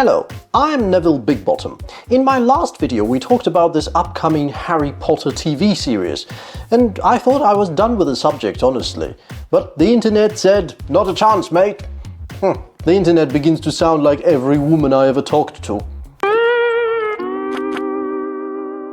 Hello, I'm Neville Bigbottom. In my last video we talked about this upcoming Harry Potter TV series, and I thought I was done with the subject, honestly. But the internet said, not a chance, mate. The internet begins to sound like every woman I ever talked to.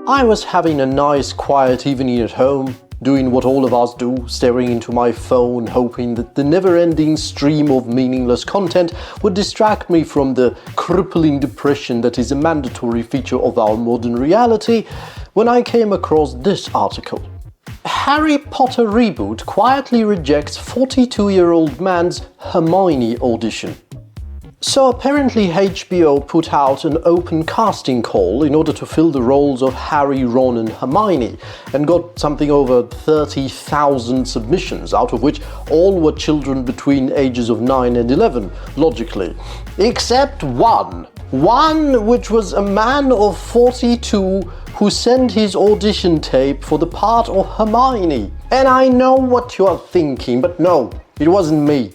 I was having a nice quiet evening at home, doing what all of us do, staring into my phone, hoping that the never-ending stream of meaningless content would distract me from the crippling depression that is a mandatory feature of our modern reality, when I came across this article. Harry Potter reboot quietly rejects 42-year-old man's Hermione audition. So apparently HBO put out an open casting call in order to fill the roles of Harry, Ron and Hermione, and got something over 30,000 submissions, out of which all were children between ages of 9 and 11, logically. Except one. One which was a man of 42 who sent his audition tape for the part of Hermione. And I know what you are thinking, but no, it wasn't me.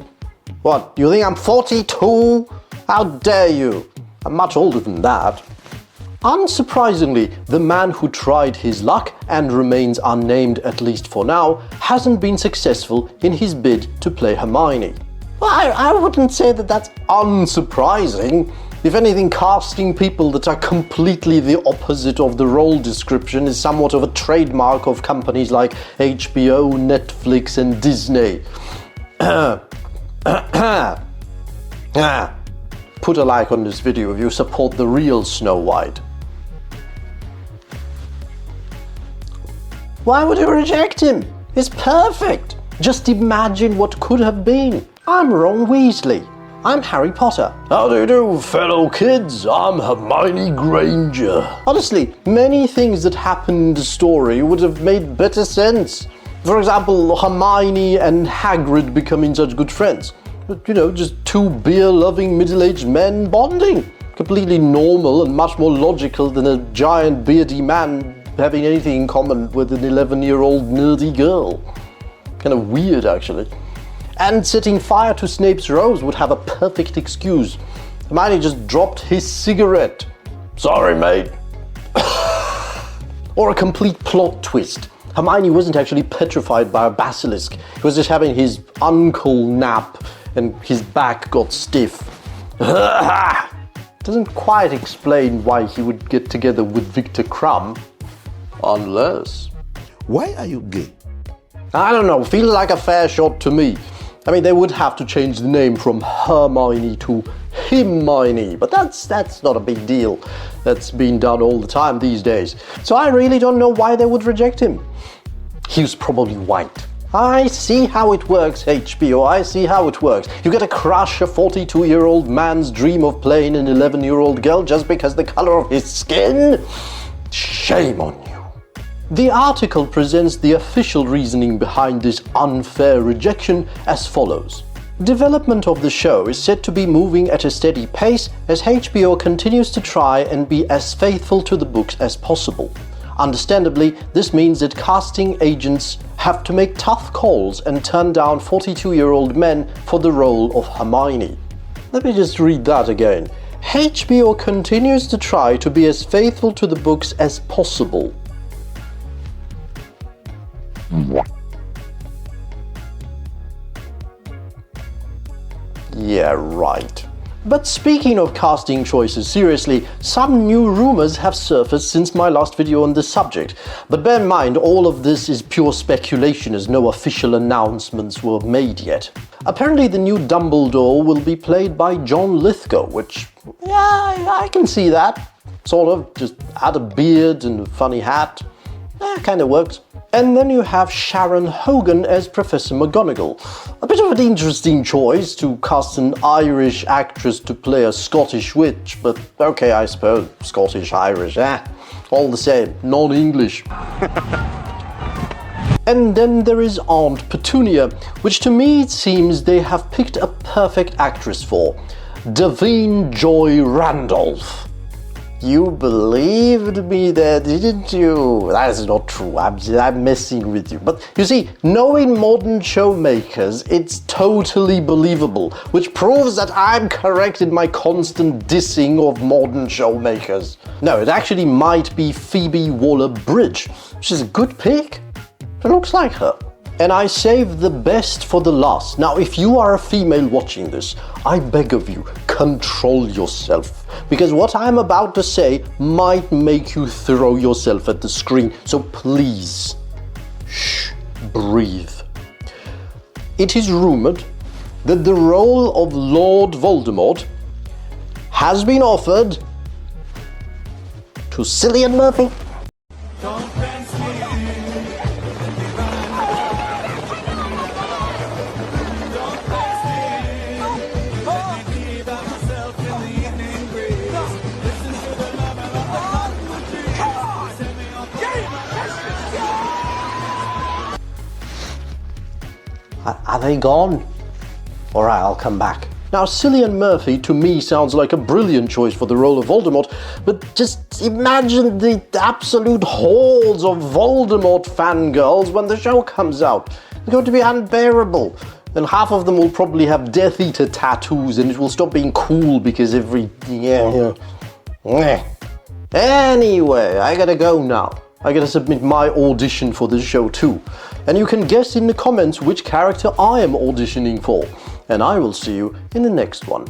What, you think I'm 42? How dare you? I'm much older than that. Unsurprisingly, the man who tried his luck, and remains unnamed at least for now, hasn't been successful in his bid to play Hermione. Well, I wouldn't say that that's unsurprising. If anything, casting people that are completely the opposite of the role description is somewhat of a trademark of companies like HBO, Netflix and Disney. Put a like on this video if you support the real Snow White. Why would you reject him? He's perfect. Just imagine what could have been. I'm Ron Weasley. I'm Harry Potter. How do you do, fellow kids? I'm Hermione Granger. Honestly, many things that happen in the story would have made better sense. For example, Hermione and Hagrid becoming such good friends. But, just two beer-loving middle-aged men bonding. Completely normal and much more logical than a giant beardy man having anything in common with an 11-year-old nerdy girl. Kind of weird, actually. And setting fire to Snape's rose would have a perfect excuse. Hermione just dropped his cigarette. Sorry, mate. Or a complete plot twist. Hermione wasn't actually petrified by a basilisk. He was just having his uncle nap and his back got stiff. Doesn't quite explain why he would get together with Victor Crumb. Unless... Why are you gay? I don't know, feels like a fair shot to me. I mean, they would have to change the name from Hermione to Himmione, but that's not a big deal. That's being done all the time these days. So I really don't know why they would reject him. He was probably white. I see how it works, HBO, I see how it works. You get to crush a 42-year-old man's dream of playing an 11-year-old girl just because the color of his skin? Shame on you. The article presents the official reasoning behind this unfair rejection as follows. Development of the show is said to be moving at a steady pace as HBO continues to try and be as faithful to the books as possible. Understandably, this means that casting agents have to make tough calls and turn down 42-year-old men for the role of Hermione. Let me just read that again. HBO continues to try to be as faithful to the books as possible. Yeah, right. But speaking of casting choices, seriously, some new rumors have surfaced since my last video on this subject. But bear in mind, all of this is pure speculation as no official announcements were made yet. Apparently the new Dumbledore will be played by John Lithgow, which, yeah, I can see that. Sort of, just add a beard and a funny hat. Kinda works. And then you have Sharon Hogan as Professor McGonagall. A bit of an interesting choice to cast an Irish actress to play a Scottish witch, but okay, I suppose, Scottish-Irish, all the same, non-English. And then there is Aunt Petunia, which to me it seems they have picked a perfect actress for. Davine Joy Randolph. You believed me there, didn't you? That is not true. I'm messing with you. But you see, knowing modern showmakers, it's totally believable, which proves that I'm correct in my constant dissing of modern showmakers. No, it actually might be Phoebe Waller-Bridge, which is a good pick. It looks like her. And I saved the best for the last. Now, if you are a female watching this, I beg of you, control yourself. Because what I'm about to say might make you throw yourself at the screen. So please, shh, breathe. It is rumored that the role of Lord Voldemort has been offered to Cillian Murphy. Are they gone? Alright, I'll come back. Now, Cillian Murphy to me sounds like a brilliant choice for the role of Voldemort, but just imagine the absolute hordes of Voldemort fangirls when the show comes out. It's going to be unbearable. And half of them will probably have Death Eater tattoos, and it will stop being cool because Anyway, I gotta go now. I gotta submit my audition for this show too. And you can guess in the comments which character I am auditioning for. And I will see you in the next one.